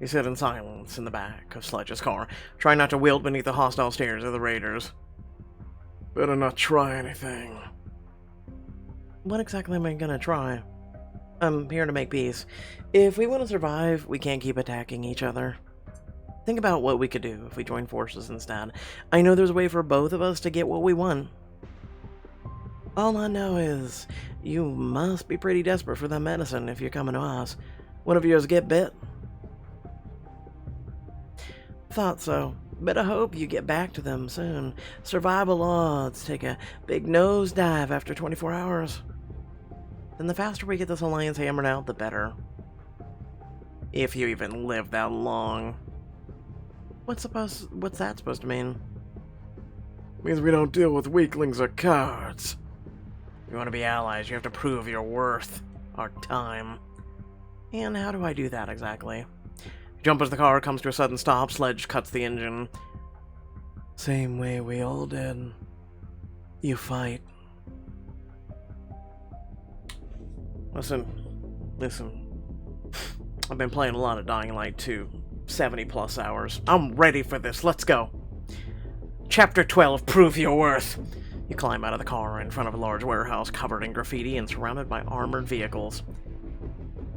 He sit in silence in the back of Sledge's car, trying not to wilt beneath the hostile stares of the raiders. Better not try anything. What exactly am I gonna try? I'm here to make peace. If we want to survive, we can't keep attacking each other. Think about what we could do if we join forces instead. I know there's a way for both of us to get what we want. All I know is, you must be pretty desperate for that medicine if you're coming to us. One of yours get bit? Thought so, but I hope you get back to them soon. Survival odds take a big nosedive after 24 hours. Then the faster we get this alliance hammered out, the better. If you even live that long. What's that supposed to mean? Means we don't deal with weaklings or cowards. If you want to be allies, you have to prove your worth, our time. And how do I do that exactly? Jump as the car comes to a sudden stop, Sledge cuts the engine. Same way we all did. You fight. Listen. I've been playing a lot of Dying Light 2. 70 plus hours. I'm ready for this. Let's go. Chapter 12, Prove Your Worth. You climb out of the car in front of a large warehouse covered in graffiti and surrounded by armored vehicles.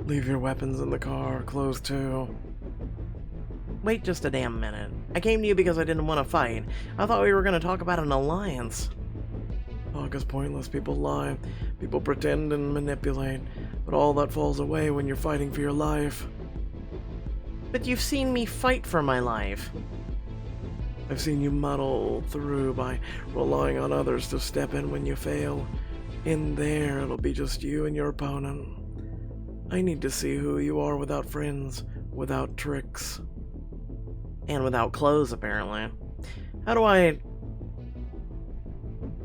Leave your weapons in the car, closed too. Wait just a damn minute. I came to you because I didn't want to fight. I thought we were going to talk about an alliance. Talk is pointless. People lie. People pretend and manipulate. But all that falls away when you're fighting for your life. But you've seen me fight for my life. I've seen you muddle through by relying on others to step in when you fail. In there, it'll be just you and your opponent. I need to see who you are without friends, without tricks. And without clothes, apparently. How do I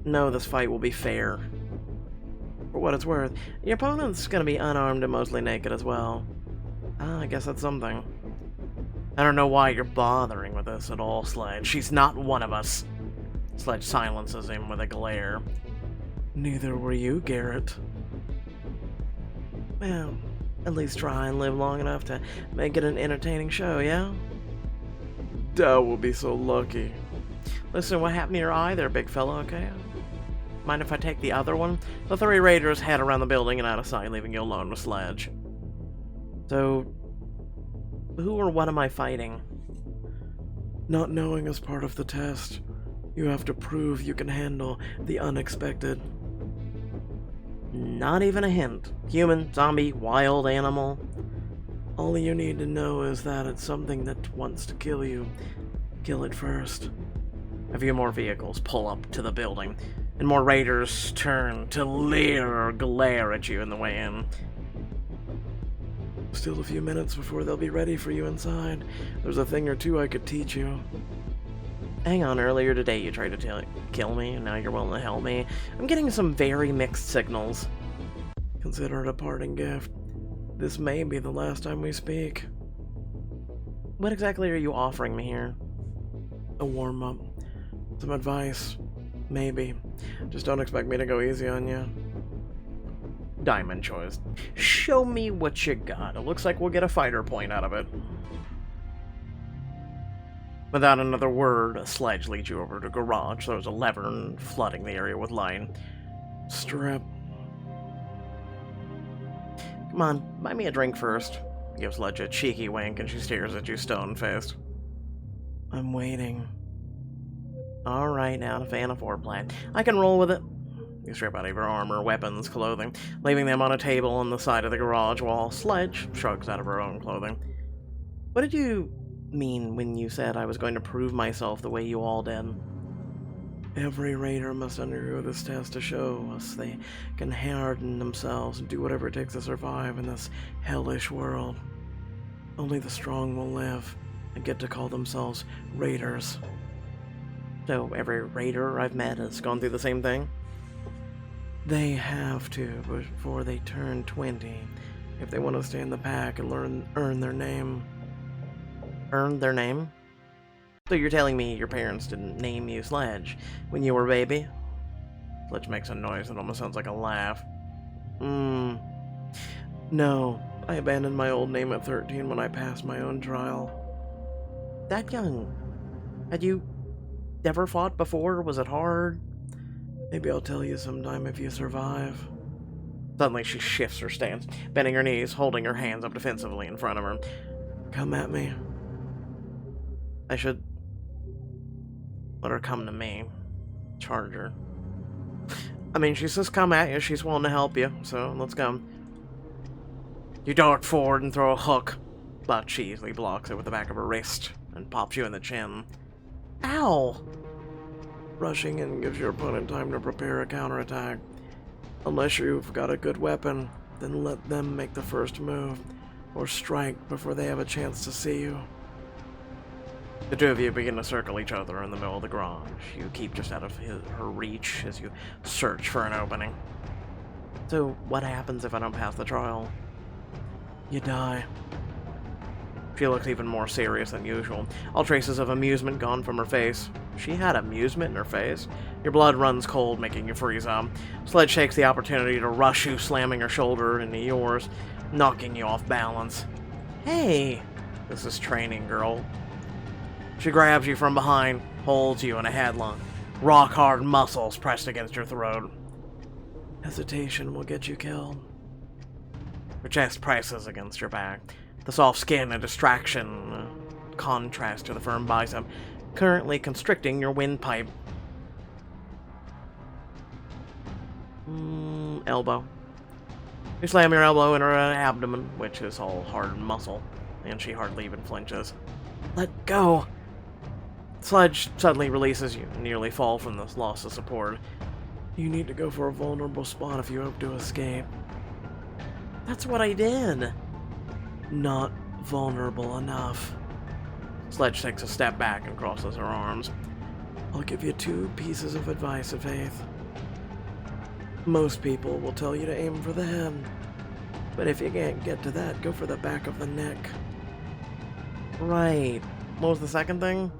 know this fight will be fair? For what it's worth, your opponent's gonna be unarmed and mostly naked as well. I guess that's something. I don't know why you're bothering with us at all, Sledge. She's not one of us. Sledge silences him with a glare. Neither were you, Garrett. Well, at least try and live long enough to make it an entertaining show, yeah? Doubt we'll be so lucky. Listen, what happened to your eye there, big fella, okay? Mind if I take the other one? The three raiders head around the building and out of sight, leaving you alone with Sledge. So, who or what am I fighting? Not knowing is part of the test. You have to prove you can handle the unexpected. Not even a hint. Human, zombie, wild animal. All you need to know is that it's something that wants to kill you. Kill it first. A few more vehicles pull up to the building, and more raiders turn to leer or glare at you in the way in. Still a few minutes before they'll be ready for you inside. There's a thing or two I could teach you. Hang on, earlier today you tried to kill me, and now you're willing to help me. I'm getting some very mixed signals. Consider it a parting gift. This may be the last time we speak. What exactly are you offering me here? A warm-up. Some advice. Maybe. Just don't expect me to go easy on you. Diamond choice. Show me what you got. It looks like we'll get a fighter point out of it. Without another word, a Sledge leads you over to a garage. There's a lever flooding the area with light. Strip. Come on, buy me a drink first. Gives Sledge a cheeky wink and she stares at you stone-faced. I'm waiting. Alright, now a fan of foreplay. I can roll with it. You strip out of your armor, weapons, clothing, leaving them on a table on the side of the garage while Sledge shrugs out of her own clothing. What did you mean when you said I was going to prove myself the way you all did? Every raider must undergo this test to show us they can harden themselves and do whatever it takes to survive in this hellish world. Only the strong will live and get to call themselves raiders. So every raider I've met has gone through the same thing? They have to before they turn 20, if they want to stay in the pack and earn their name. Earn their name? So you're telling me your parents didn't name you Sledge when you were a baby? Sledge makes a noise that almost sounds like a laugh. No. I abandoned my old name at 13 when I passed my own trial. That young? Had you never fought before? Was it hard? Maybe I'll tell you sometime if you survive. Suddenly she shifts her stance, bending her knees, holding her hands up defensively in front of her. Come at me. I should let her come to me. Charge her. I mean, she says come at you, she's willing to help you, so let's go. You dart forward and throw a hook, but she easily blocks it with the back of her wrist and pops you in the chin. Ow! Rushing in gives your opponent time to prepare a counterattack. Unless you've got a good weapon, then let them make the first move, or strike before they have a chance to see you. The two of you begin to circle each other in the middle of the garage. You keep just out of her reach as you search for an opening. So, what happens if I don't pass the trial? You die. She looks even more serious than usual. All traces of amusement gone from her face. She had amusement in her face? Your blood runs cold, making you freeze up. Sledge takes the opportunity to rush you, slamming her shoulder into yours, knocking you off balance. Hey! This is training, girl. She grabs you from behind, holds you in a headlock. Rock-hard muscles pressed against your throat. Hesitation will get you killed. Her chest presses against your back. The soft skin, a distraction, contrast to the firm bicep, currently constricting your windpipe. Elbow. You slam your elbow in her abdomen, which is all hard muscle, and she hardly even flinches. Let go! Sledge suddenly releases you and nearly fall from the loss of support. You need to go for a vulnerable spot if you hope to escape. That's what I did. Not vulnerable enough. Sledge takes a step back and crosses her arms. I'll give you 2 pieces of advice, Faith. Most people will tell you to aim for the head. But if you can't get to that, go for the back of the neck. Right. What was the second thing?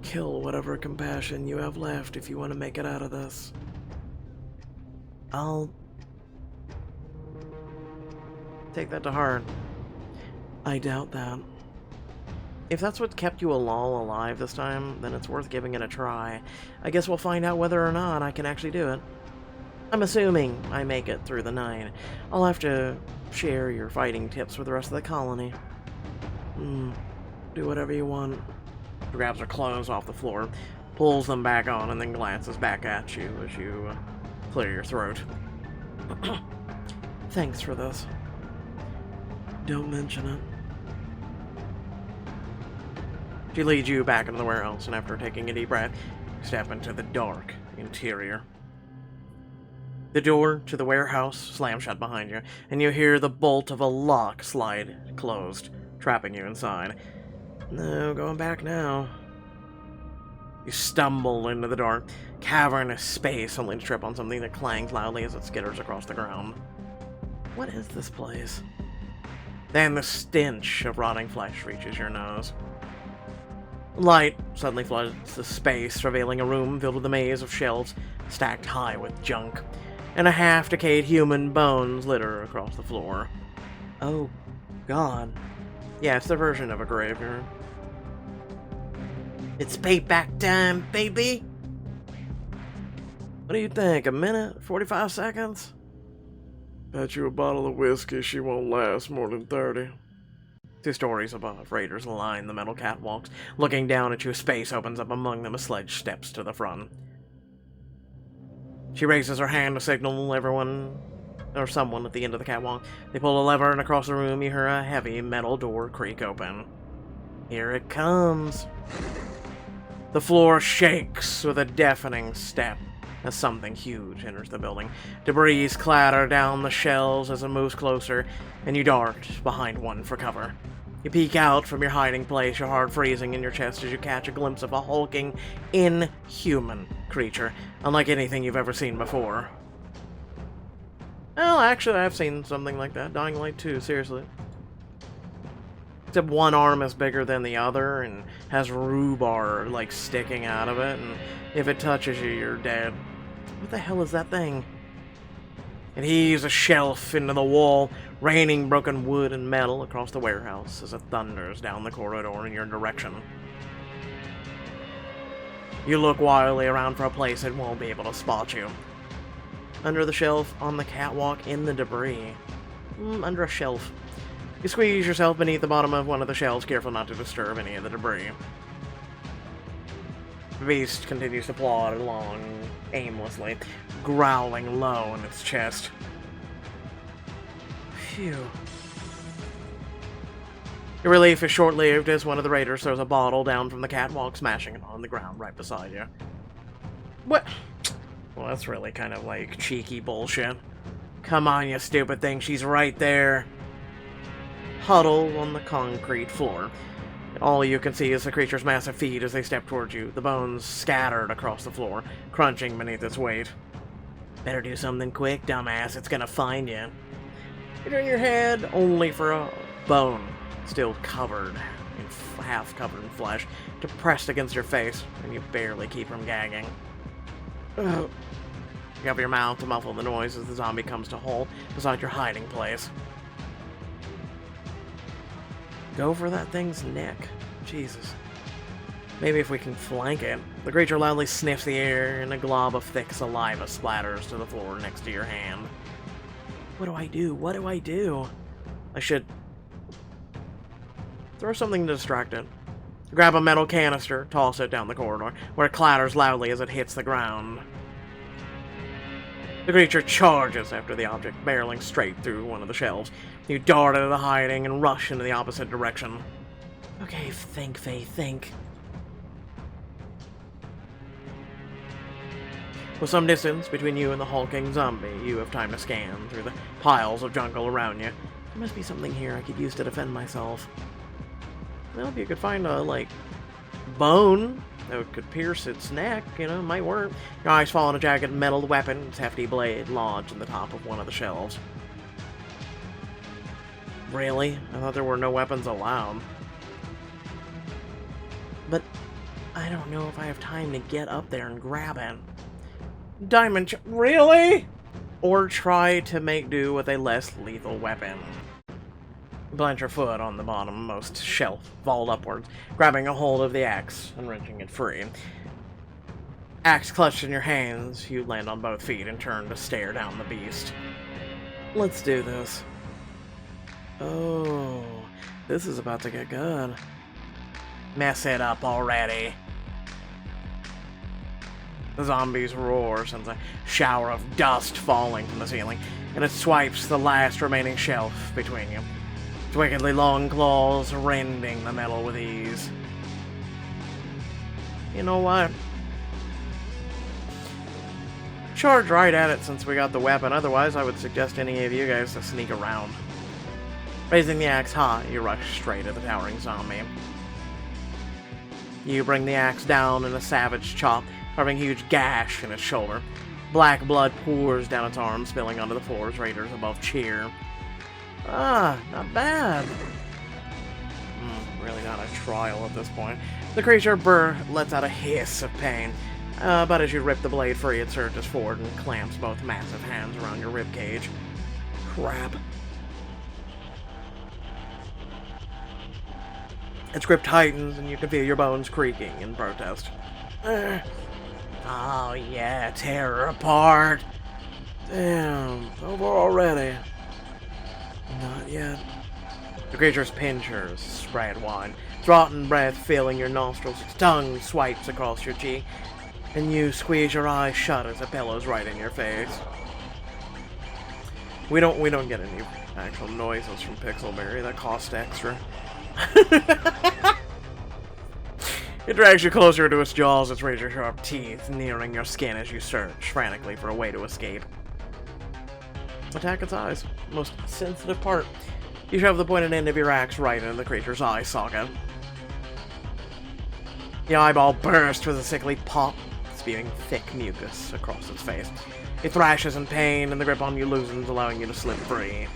Kill whatever compassion you have left if you want to make it out of this. I'll take that to heart. I doubt that. If that's what kept you all alive this time, then it's worth giving it a try. I guess we'll find out whether or not I can actually do it. I'm assuming I make it through the night. I'll have to share your fighting tips with the rest of the colony. Do whatever you want. She grabs her clothes off the floor, pulls them back on, and then glances back at you as you clear your throat. Thanks for this. Don't mention it. She leads you back into the warehouse, and after taking a deep breath, you step into the dark interior. The door to the warehouse slams shut behind you, and you hear the bolt of a lock slide closed, trapping you inside. No going back now. You stumble into the dark, cavernous space, only to trip on something that clangs loudly as it skitters across the ground. What is this place? Then the stench of rotting flesh reaches your nose. Light suddenly floods the space, revealing a room filled with a maze of shelves stacked high with junk, and a half-decayed human bones litter across the floor. Oh, God. Yeah, it's their version of a graveyard. It's payback time, baby! What do you think, a minute? 45 seconds? Bet you a bottle of whiskey she won't last more than 30. 2 stories above, raiders line the metal catwalks. Looking down at you, space opens up among them as Sledge steps to the front. She raises her hand to signal everyone, or someone at the end of the catwalk. They pull a lever, and across the room you hear a heavy metal door creak open. Here it comes. The floor shakes with a deafening step as something huge enters the building. Debris clatter down the shelves as it moves closer, and you dart behind one for cover. You peek out from your hiding place, your heart freezing in your chest as you catch a glimpse of a hulking, inhuman creature, unlike anything you've ever seen before. Well, actually, I've seen something like that. Dying Light 2, seriously. Except one arm is bigger than the other and has rhubarb, like, sticking out of it, and if it touches you, you're dead. What the hell is that thing? It heaves a shelf into the wall, raining broken wood and metal across the warehouse as it thunders down the corridor in your direction. You look wildly around for a place it won't be able to spot you. Under the shelf, on the catwalk, in the debris. Under a shelf. You squeeze yourself beneath the bottom of one of the shelves, careful not to disturb any of the debris. The beast continues to plod along aimlessly, growling low in its chest. Phew. Your relief is short-lived as one of the raiders throws a bottle down from the catwalk, smashing it on the ground right beside you. What? Well, that's really kind of like cheeky bullshit. Come on, you stupid thing, she's right there. Huddled on the concrete floor. All you can see is the creature's massive feet as they step towards you, the bones scattered across the floor, crunching beneath its weight. Better do something quick, dumbass, it's gonna find you. You turn your head only for a bone, still covered, half covered in flesh, depressed against your face, and you barely keep from gagging. You cover your mouth to muffle the noise as the zombie comes to halt beside your hiding place. Go for that thing's neck. Jesus. Maybe if we can flank it. The creature loudly sniffs the air, and a glob of thick saliva splatters to the floor next to your hand. What do I do? What do I do? I should throw something to distract it. Grab a metal canister, toss it down the corridor, where it clatters loudly as it hits the ground. The creature charges after the object, barreling straight through one of the shelves. You dart out of the hiding and rush into the opposite direction. Okay, think, Faye, think. With some distance between you and the hulking zombie, you have time to scan through the piles of jungle around you. There must be something here I could use to defend myself. Well, if you could find a, bone that could pierce its neck, might work. Your eyes fall on a jagged metal weapon, its hefty blade lodged in the top of one of the shelves. Really? I thought there were no weapons allowed. But I don't know if I have time to get up there and grab it. Really? Or try to make do with a less lethal weapon. Plant your foot on the bottommost shelf, vault upwards, grabbing a hold of the axe and wrenching it free. Axe clutched in your hands, you land on both feet and turn to stare down the beast. Let's do this. Oh, this is about to get good. Mess it up already. The zombies roar, sends a shower of dust falling from the ceiling, and it swipes the last remaining shelf between you. Its wickedly long claws rending the metal with ease. You know what? Charge right at it since we got the weapon, otherwise I would suggest any of you guys to sneak around. Raising the axe high, you rush straight at the towering zombie. You bring the axe down in a savage chop, carving a huge gash in its shoulder. Black blood pours down its arm, spilling onto the floor as raiders above cheer. Ah, not bad. Really not a trial at this point. The creature lets out a hiss of pain, but as you rip the blade free, it surges forward and clamps both massive hands around your ribcage. Crap. Its grip tightens, and you can feel your bones creaking in protest. Oh yeah, tear her apart. Damn, over already. Not yet. The creature's pincers spread wide, rotten breath filling your nostrils. Its tongue swipes across your cheek, and you squeeze your eyes shut as it bellows right in your face. We don't get any actual noises from Pixelberry. That cost extra. It drags you closer to its jaws, its razor-sharp teeth nearing your skin as you search frantically for a way to escape. Attack its eyes. Most sensitive part. You shove the pointed end of your axe right into the creature's eye socket. The eyeball bursts with a sickly pop, spewing thick mucus across its face. It thrashes in pain, and the grip on you loosens, allowing you to slip free.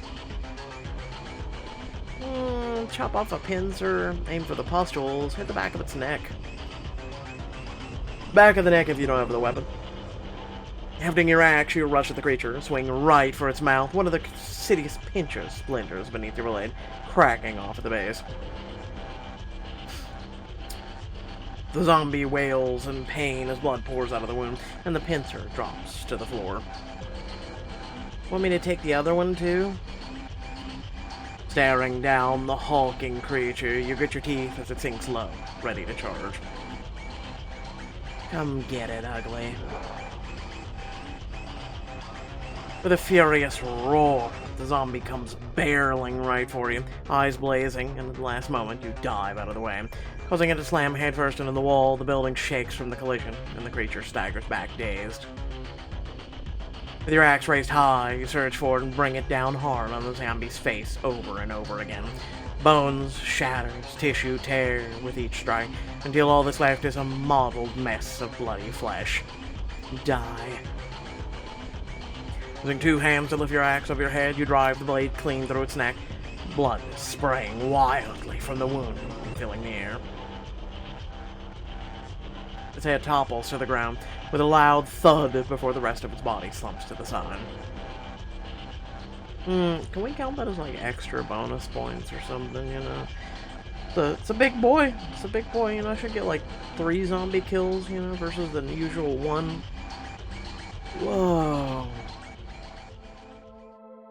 Chop off a pincer, aim for the pustules, hit the back of its neck. Back of the neck if you don't have the weapon. Hefting your axe, you rush at the creature, swing right for its mouth. One of the insidious pinches splinters beneath your blade, cracking off at the base. The zombie wails in pain as blood pours out of the wound, and the pincer drops to the floor. Want me to take the other one, too? Staring down the hulking creature, you grit your teeth as it sinks low, ready to charge. Come get it, ugly. With a furious roar, the zombie comes barreling right for you, eyes blazing, and at the last moment you dive out of the way. Causing it to slam headfirst into the wall, the building shakes from the collision, and the creature staggers back dazed. With your axe raised high, you surge forward and bring it down hard on the zombie's face over and over again. Bones shatters, tissue tear with each strike, until all that's left is a mottled mess of bloody flesh. Die. Using two hands to lift your axe over your head, you drive the blade clean through its neck. Blood is spraying wildly from the wound and filling the air. Its head topples to the ground with a loud thud before the rest of its body slumps to the side. Can we count that as like extra bonus points or something, you know? It's a big boy. It's a big boy, you know, I should get like 3 zombie kills, you know, versus the usual 1. Whoa.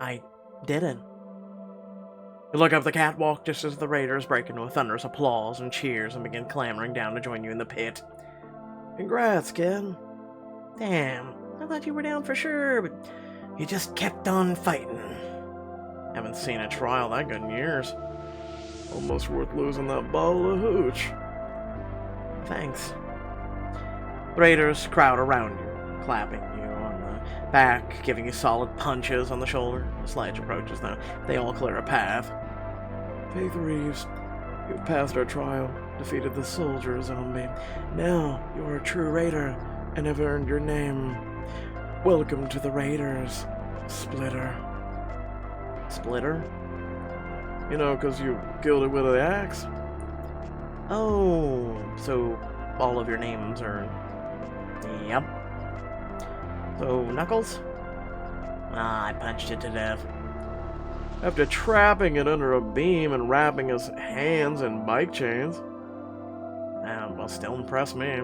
I did it. You look up the catwalk just as the raiders break into a thunderous applause and cheers and begin clamoring down to join you in the pit. Congrats, kid. Damn, I thought you were down for sure, but you just kept on fighting. Haven't seen a trial that good in years. Almost worth losing that bottle of hooch. Thanks. The raiders crowd around you, clapping you on the back, giving you solid punches on the shoulder. The sledge approaches them. They all clear a path. Faith Reeves, you've passed our trial, defeated the soldier zombie. Now you're a true raider and have earned your name. Welcome to the Raiders, Splitter. Splitter? You know, 'cause you killed it with an axe? Oh, so all of your names are... Yep. So, Knuckles? I punched it to death. After trapping it under a beam and wrapping his hands in bike chains. Well, still impressed me.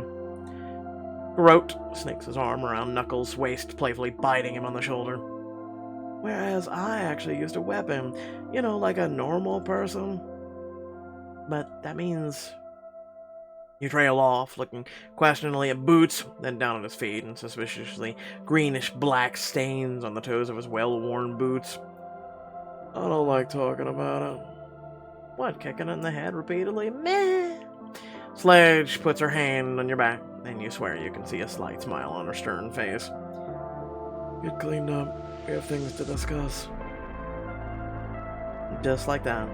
Groat snakes his arm around Knuckles' waist, playfully biting him on the shoulder. Whereas I actually used a weapon, you know, like a normal person. But that means... You trail off, looking questioningly at Boots, then down at his feet, and suspiciously greenish-black stains on the toes of his well-worn boots. I don't like talking about it. What, kicking it in the head repeatedly? Meh! Sledge puts her hand on your back, and you swear you can see a slight smile on her stern face. Get cleaned up. We have things to discuss. Just like that.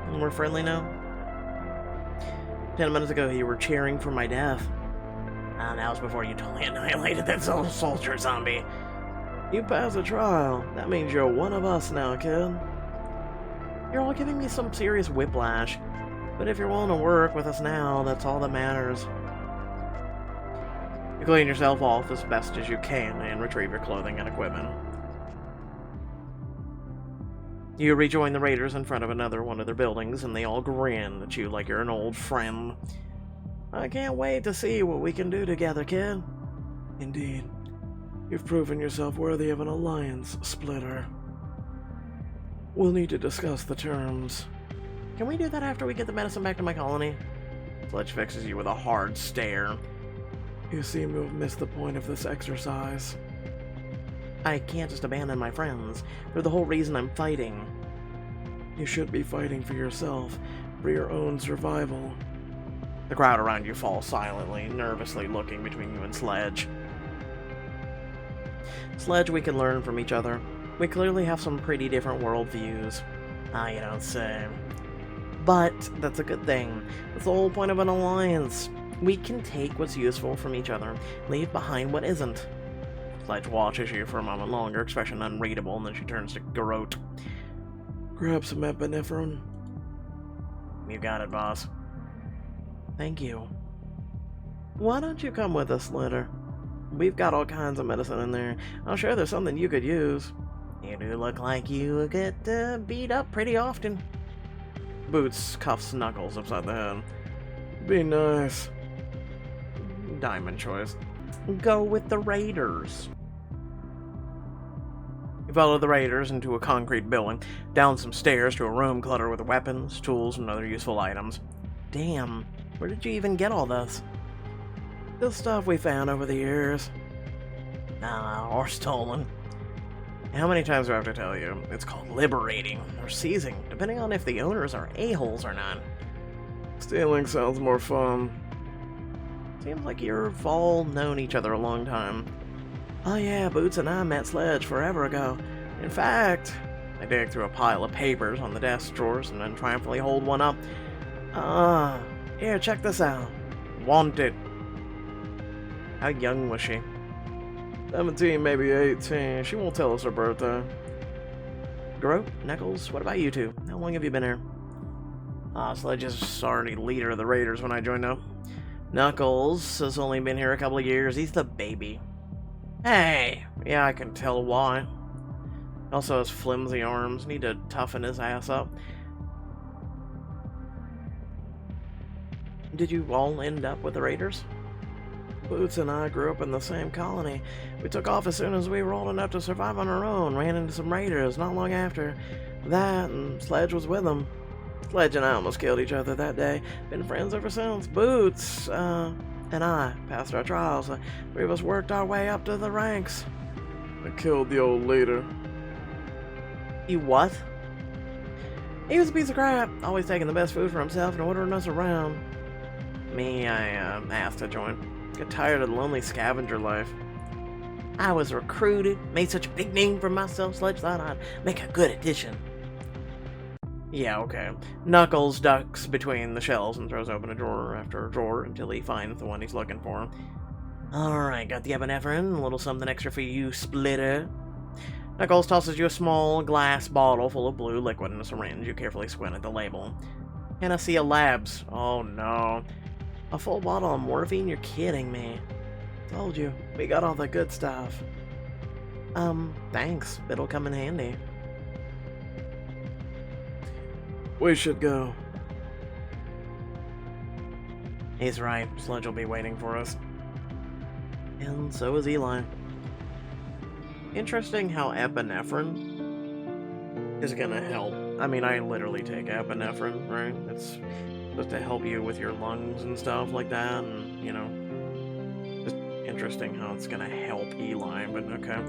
And we're friendly now? 10 minutes ago, you were cheering for my death. That was before you totally annihilated that soldier zombie. You passed a trial. That means you're one of us now, kid. You're all giving me some serious whiplash. But if you're willing to work with us now, that's all that matters. You clean yourself off as best as you can and retrieve your clothing and equipment. You rejoin the raiders in front of another one of their buildings, and they all grin at you like you're an old friend. I can't wait to see what we can do together, kid. Indeed. You've proven yourself worthy of an alliance, Splitter. We'll need to discuss the terms. Can we do that after we get the medicine back to my colony? Sledge fixes you with a hard stare. You seem to have missed the point of this exercise. I can't just abandon my friends. They're the whole reason I'm fighting. You should be fighting for yourself, for your own survival. The crowd around you falls silently, nervously looking between you and Sledge. Sledge, we can learn from each other. We clearly have some pretty different worldviews. You don't say. But that's a good thing. That's the whole point of an alliance. We can take what's useful from each other, leave behind what isn't. Sledge watches you for a moment longer, expression unreadable, and then she turns to Garrote. Grab some epinephrine. You got it, boss. Thank you. Why don't you come with us later? We've got all kinds of medicine in there. I'm sure there's something you could use. You do look like you get beat up pretty often. Boots cuffs Knuckles upside the head. Be nice. Diamond choice. Go with the Raiders. You follow the Raiders into a concrete building, down some stairs to a room cluttered with weapons, tools, and other useful items. Damn, where did you even get all this? The stuff we found over the years. Or stolen. How many times do I have to tell you? It's called liberating, or seizing, depending on if the owners are a-holes or not. Stealing sounds more fun. Seems like you've all known each other a long time. Oh yeah, Boots and I met Sledge forever ago. In fact, I dig through a pile of papers on the desk drawers and then triumphantly hold one up. Here, check this out. Wanted. How young was she? 17, maybe 18. She won't tell us her birthday. Groat, Knuckles, what about you two? How long have you been here? Sledge is already leader of the Raiders when I joined up. Knuckles has only been here a couple of years. He's the baby. Hey! Yeah, I can tell why. Also has flimsy arms. Need to toughen his ass up. Did you all end up with the Raiders? Boots and I grew up in the same colony. We took off as soon as we were old enough to survive on our own. Ran into some raiders not long after that, and Sledge was with them. Sledge and I almost killed each other that day. Been friends ever since. Boots and I passed our trials. The three of us worked our way up to the ranks. I killed the old leader. You what? He was a piece of crap, always taking the best food for himself and ordering us around. Me, I asked to join. Got tired of the lonely scavenger life. I was recruited, made such a big name for myself, Sledge thought I'd make a good addition. Yeah, okay. Knuckles ducks between the shelves and throws open a drawer after a drawer until he finds the one he's looking for. Alright, got the epinephrine, a little something extra for you, Splitter. Knuckles tosses you a small glass bottle full of blue liquid and a syringe. You carefully squint at the label. Panacea Labs. Oh no. A full bottle of morphine? You're kidding me. Told you, we got all the good stuff. Thanks. It'll come in handy. We should go. He's right. Sledge will be waiting for us. And so is Eli. Interesting how epinephrine is gonna help. I mean, I literally take epinephrine, right? It's supposed to help you with your lungs and stuff like that, and, you know, just interesting how it's gonna help Eli, but okay.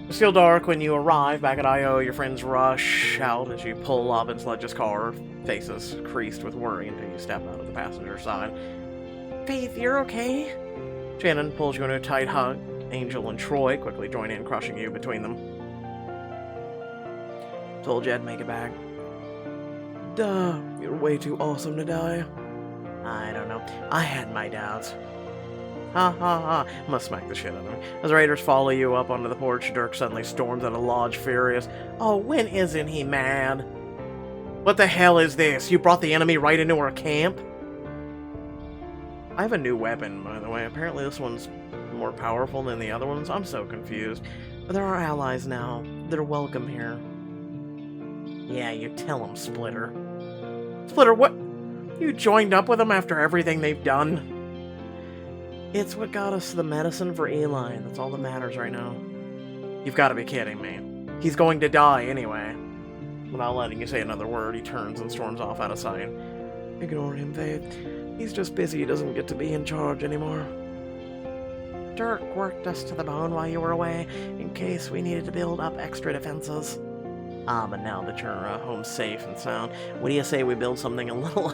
It's still dark when you arrive back at I.O. Your friends rush out as you pull up in Sledge's car, faces creased with worry until you step out of the passenger side. Faith, you're okay? Shannon pulls you into a tight hug. Angel and Troy quickly join in, crushing you between them. Told you I'd make it back. Duh, you're way too awesome to die. I don't know. I had my doubts. Ha ha ha. Must smack the shit out of him. As the Raiders follow you up onto the porch, Dirk suddenly storms out of the lodge furious. Oh, when isn't he mad? What the hell is this? You brought the enemy right into our camp? I have a new weapon, by the way. Apparently this one's more powerful than the other ones. I'm so confused. But they're our allies now. They're welcome here. Yeah, you tell them, Splitter. Splitter, what? You joined up with them after everything they've done? It's what got us the medicine for Eli. That's all that matters right now. You've got to be kidding me. He's going to die anyway. Without letting you say another word, he turns and storms off out of sight. Ignore him, Faith. He's just busy. He doesn't get to be in charge anymore. Dirk worked us to the bone while you were away, in case we needed to build up extra defenses. But now that you're home safe and sound, what do you say we build something a little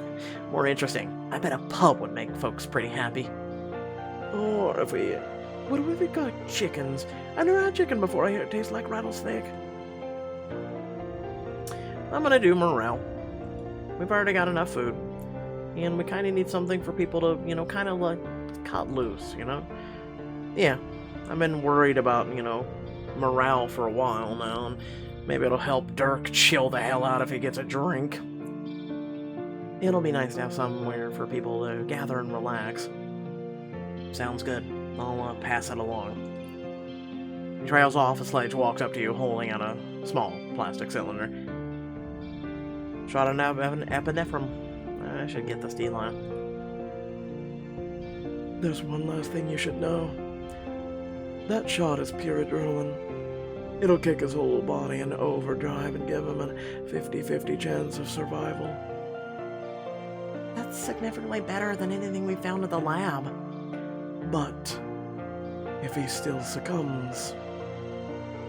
more interesting? I bet a pub would make folks pretty happy. Or if we... What if we got chickens? I never had chicken before. I hear it tastes like rattlesnake. I'm gonna do morale. We've already got enough food. And we kind of need something for people to, you know, kind of like cut loose, you know? Yeah, I've been worried about, you know, morale for a while now, and maybe it'll help Dirk chill the hell out if he gets a drink. It'll be nice to have somewhere for people to gather and relax. Sounds good. I'll pass it along. He trails off as Sledge walks up to you, holding out a small plastic cylinder. Shot of epinephrine. I should get this, Eli. There's one last thing you should know. That shot is pure adrenaline. It'll kick his whole body into overdrive and give him a 50-50 chance of survival. That's significantly better than anything we found at the lab. But if he still succumbs,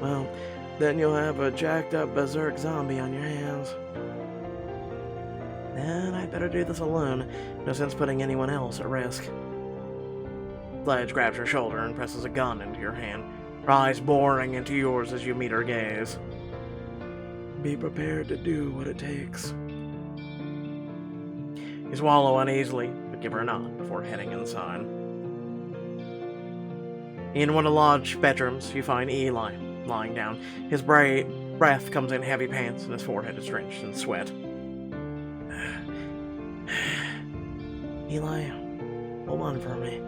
well, then you'll have a jacked up berserk zombie on your hands. Then I'd better do this alone. No sense putting anyone else at risk. Sledge grabs your shoulder and presses a gun into your hand, her eyes boring into yours as you meet her gaze. Be prepared to do what it takes. You swallow uneasily, but give her a nod before heading inside. In one of the lodge bedrooms, you find Eli lying down. His breath comes in heavy pants, and his forehead is drenched in sweat. Eli, hold on for me.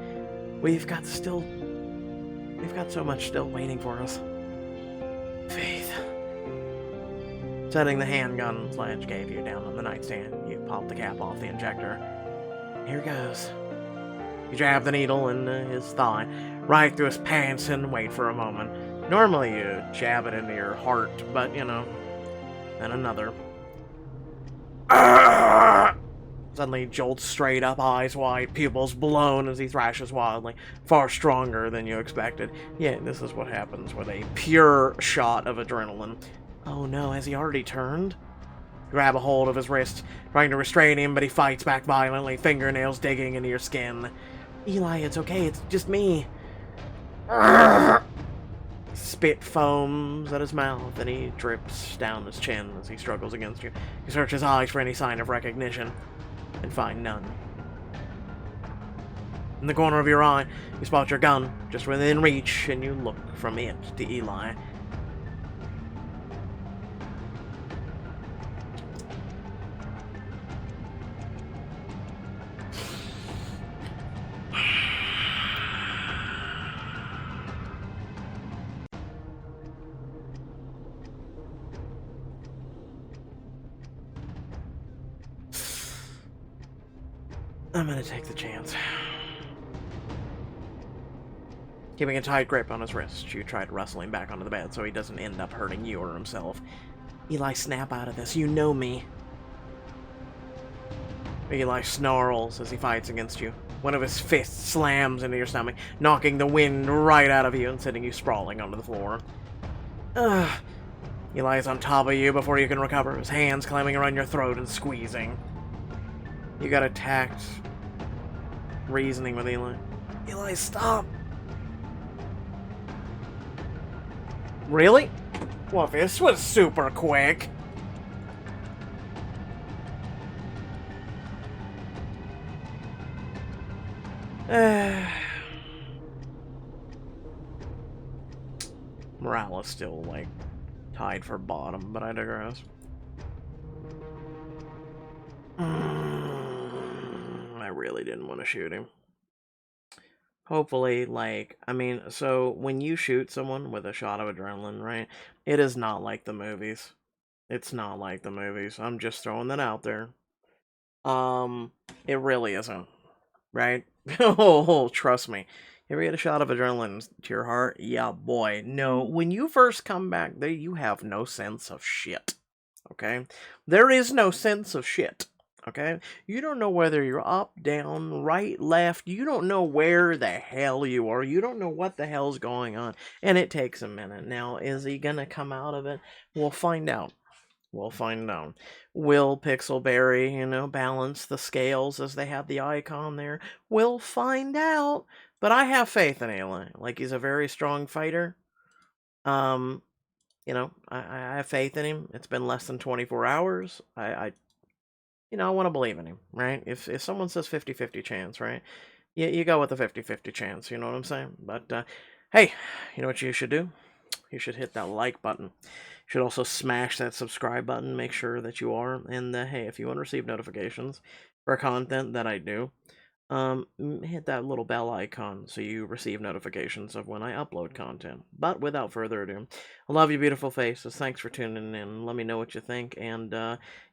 We've got so much still waiting for us. Faith. Setting the handgun Sledge gave you down on the nightstand, you pop the cap off the injector. Here goes. You jab the needle in his thigh, right through his pants, and wait for a moment. Normally you jab it into your heart, but, you know, then another. Suddenly jolts straight up, eyes wide, pupils blown as he thrashes wildly, far stronger than you expected. Yeah, this is what happens with a pure shot of adrenaline. Oh no, has he already turned? Grab a hold of his wrist, trying to restrain him, but he fights back violently, fingernails digging into your skin. Eli, it's okay, it's just me. Spit foams at his mouth, and he drips down his chin as he struggles against you. You search his eyes for any sign of recognition, and find none. In the corner of your eye, you spot your gun, just within reach, and you look from it to Eli. I'm gonna take the chance. Keeping a tight grip on his wrist, you try to wrestle him back onto the bed so he doesn't end up hurting you or himself. Eli, snap out of this. You know me. Eli snarls as he fights against you. One of his fists slams into your stomach, knocking the wind right out of you and sending you sprawling onto the floor. Ugh. Eli is on top of you before you can recover, his hands climbing around your throat and squeezing. You got attacked. Reasoning with Eli. Eli, stop! Really? Well, this was super quick. Morale is still, like, tied for bottom, but I digress. I really didn't want to shoot him. Hopefully, like, I mean, so when you shoot someone with a shot of adrenaline, right, it is not like the movies. It's not like the movies. I'm just throwing that out there. It really isn't, right? Oh, trust me. You ever get a shot of adrenaline to your heart? Yeah, boy. No, when you first come back, there you have no sense of shit, okay? There is no sense of shit. Okay? You don't know whether you're up, down, right, left. You don't know where the hell you are. You don't know what the hell's going on. And it takes a minute. Now, is he gonna come out of it? We'll find out. We'll find out. Will Pixelberry, balance the scales as they have the icon there? We'll find out. But I have faith in Eli. Like, he's a very strong fighter. I have faith in him. It's been less than 24 hours. I want to believe in him, right? If someone says 50-50 chance, right? You go with the 50-50 chance, you know what I'm saying? But, hey, you know what you should do? You should hit that like button. You should also smash that subscribe button, make sure that you are. And, hey, if you want to receive notifications for content that I do, hit that little bell icon so you receive notifications of when I upload content. But without further ado, I love you, beautiful faces. Thanks for tuning in. Let me know what you think. And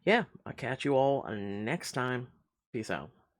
yeah, I'll catch you all next time. Peace out.